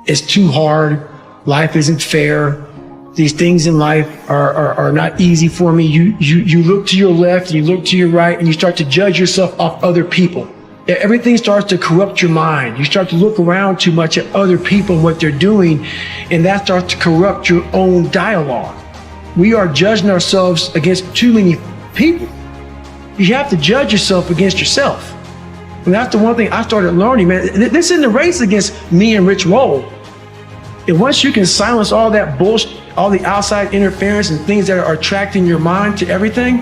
it's too hard, life isn't fair, these things in life are not easy for me. You look to your left, you look to your right, and you start to judge yourself off other people. Everything starts to corrupt your mind. You start to look around too much at other people and what they're doing, and that starts to corrupt your own dialogue. We are judging ourselves against too many people. You have to judge yourself against yourself. And that's the one thing I started learning, man. This isn't a race against me and Rich Roll. And once you can silence all that bullshit, all the outside interference and things that are attracting your mind to everything,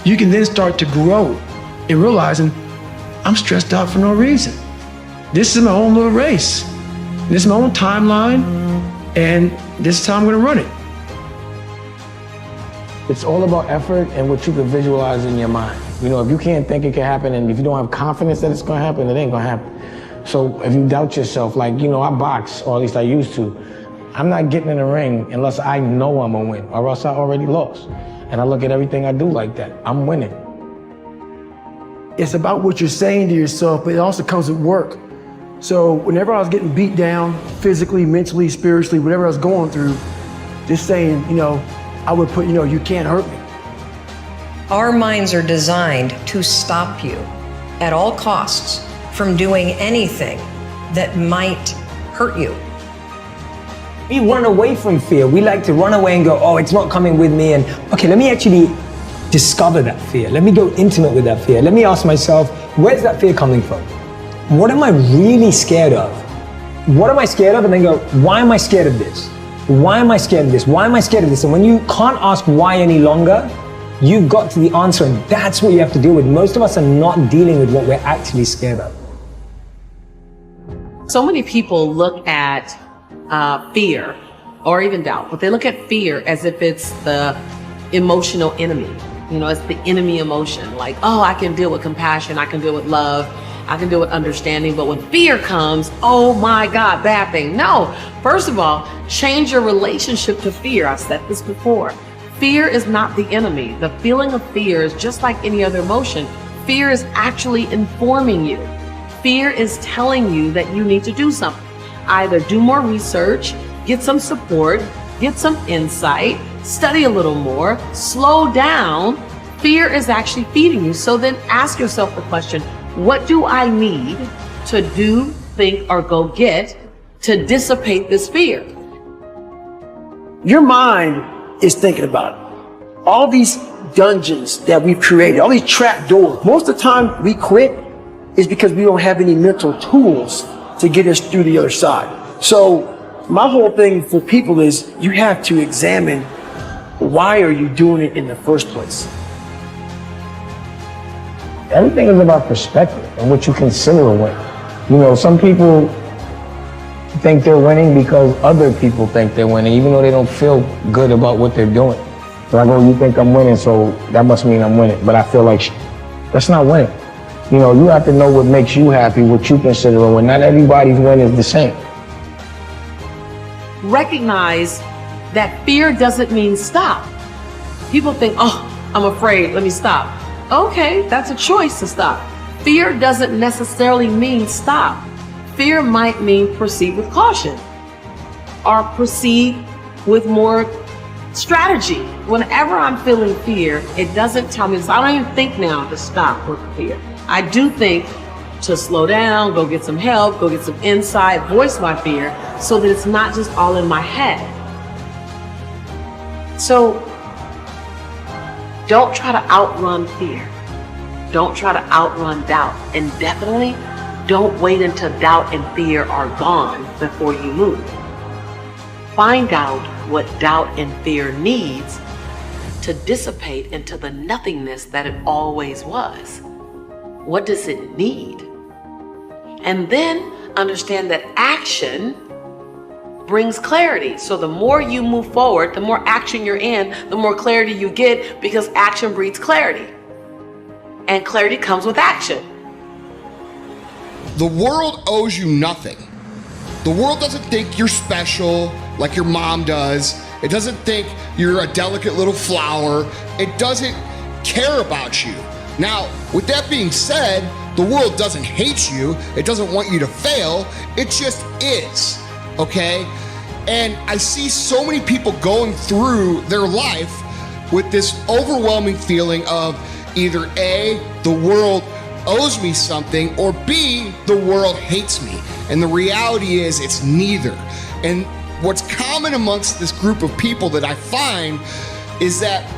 you can then start to grow and realizing, I'm stressed out for no reason. This is my own little race. This is my own timeline, and this is how I'm gonna run it. It's all about effort and what you can visualize in your mind. You know, if you can't think it can happen, and if you don't have confidence that it's gonna happen, it ain't gonna happen. So if you doubt yourself, like, you know, I box, or at least I used to, I'm not getting in the ring unless I know I'm gonna win, or else I already lost. And I look at everything I do like that. I'm winning. It's about what you're saying to yourself, but it also comes with work. So whenever I was getting beat down, physically, mentally, spiritually, whatever I was going through, just saying, you know, I would put, you know, you can't hurt me. Our minds are designed to stop you at all costs from doing anything that might hurt you. We run away from fear. We like to run away and go, oh, it's not coming with me. And okay, let me actually discover that fear. Let me go intimate with that fear. Let me ask myself, where's that fear coming from? What am I really scared of? What am I scared of? And then go, why am I scared of this? Why am I scared of this? Why am I scared of this? And when you can't ask why any longer, you've got to the answer, and that's what you have to deal with. Most of us are not dealing with what we're actually scared of. So many people look at fear or even doubt, but they look at fear as if it's the emotional enemy. You know, it's the enemy emotion. Like, oh, I can deal with compassion, I can deal with love, I can deal with understanding, but when fear comes, oh my God, bad thing. No, first of all, change your relationship to fear. I've said this before. Fear is not the enemy. The feeling of fear is just like any other emotion. Fear is actually informing you. Fear is telling you that you need to do something. Either do more research, get some support, get some insight, study a little more, slow down. Fear is actually feeding you. So then ask yourself the question, what do I need to do, think, or go get to dissipate this fear? Your mind is thinking about it. All these dungeons that we've created, all these trap doors, most of the time we quit is because we don't have any mental tools to get us through the other side. So my whole thing for people is you have to examine, why are you doing it in the first place? Everything is about perspective and what you consider a win. You know, some people think they're winning because other people think they're winning, even though they don't feel good about what they're doing. So I go, you think I'm winning, so that must mean I'm winning. But I feel like that's not winning. You know, you have to know what makes you happy, what you consider a win. Not everybody's win is the same. Recognize that fear doesn't mean stop. People think, oh, I'm afraid, let me stop. Okay, that's a choice to stop. Fear doesn't necessarily mean stop. Fear might mean proceed with caution or proceed with more strategy. Whenever I'm feeling fear, it doesn't tell me, I don't even think now to stop with fear. I do think to slow down, go get some help, go get some insight, voice my fear so that it's not just all in my head. So don't try to outrun fear. Don't try to outrun doubt. And definitely don't wait until doubt and fear are gone before you move. Find out what doubt and fear needs to dissipate into the nothingness that it always was. What does it need? And then understand that action brings clarity. So the more you move forward, the more action you're in, the more clarity you get, because action breeds clarity. And clarity comes with action. The world owes you nothing. The world doesn't think you're special like your mom does. It doesn't think you're a delicate little flower. It doesn't care about you. Now, with that being said, the world doesn't hate you. It doesn't want you to fail. It just is. okay? And I see so many people going through their life with this overwhelming feeling of either A, the world owes me something, or B, the world hates me. And the reality is it's neither. And what's common amongst this group of people that I find is that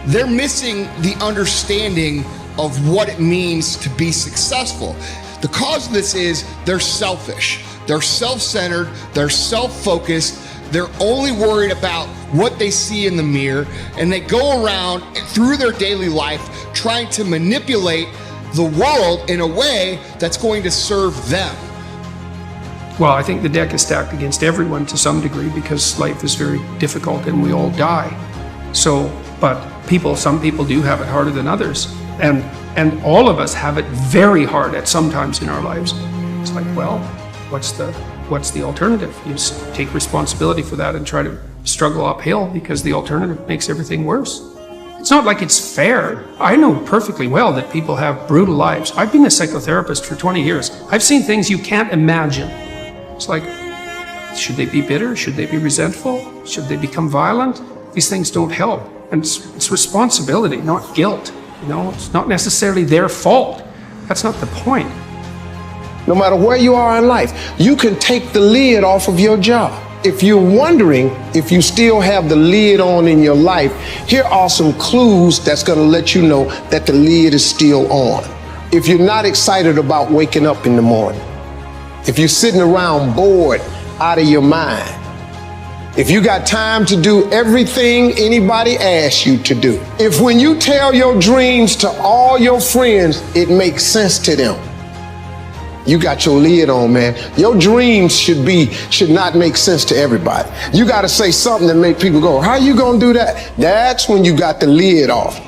they're missing the understanding of what it means to be successful. The cause of this is they're selfish. They're self-centered, they're self-focused, they're only worried about what they see in the mirror, and they go around through their daily life trying to manipulate the world in a way that's going to serve them. Well, I think the deck is stacked against everyone to some degree because life is very difficult and we all die. So, but some people do have it harder than others. And all of us have it very hard at some times in our lives. It's like, well, what's the alternative? You just take responsibility for that and try to struggle uphill because the alternative makes everything worse. It's not like it's fair. I know perfectly well that people have brutal lives. I've been a psychotherapist for 20 years. I've seen things you can't imagine. It's like, should they be bitter? Should they be resentful? Should they become violent? These things don't help. And it's responsibility, not guilt. You know, it's not necessarily their fault. That's not the point. No matter where you are in life, you can take the lid off of your job. If you're wondering if you still have the lid on in your life, here are some clues that's going to let you know that the lid is still on. If you're not excited about waking up in the morning, if you're sitting around bored out of your mind, if you got time to do everything anybody asks you to do, if when you tell your dreams to all your friends, it makes sense to them, you got your lid on, man. Your dreams should not make sense to everybody. You got to say something that make people go, how you gonna do that? That's when you got the lid off.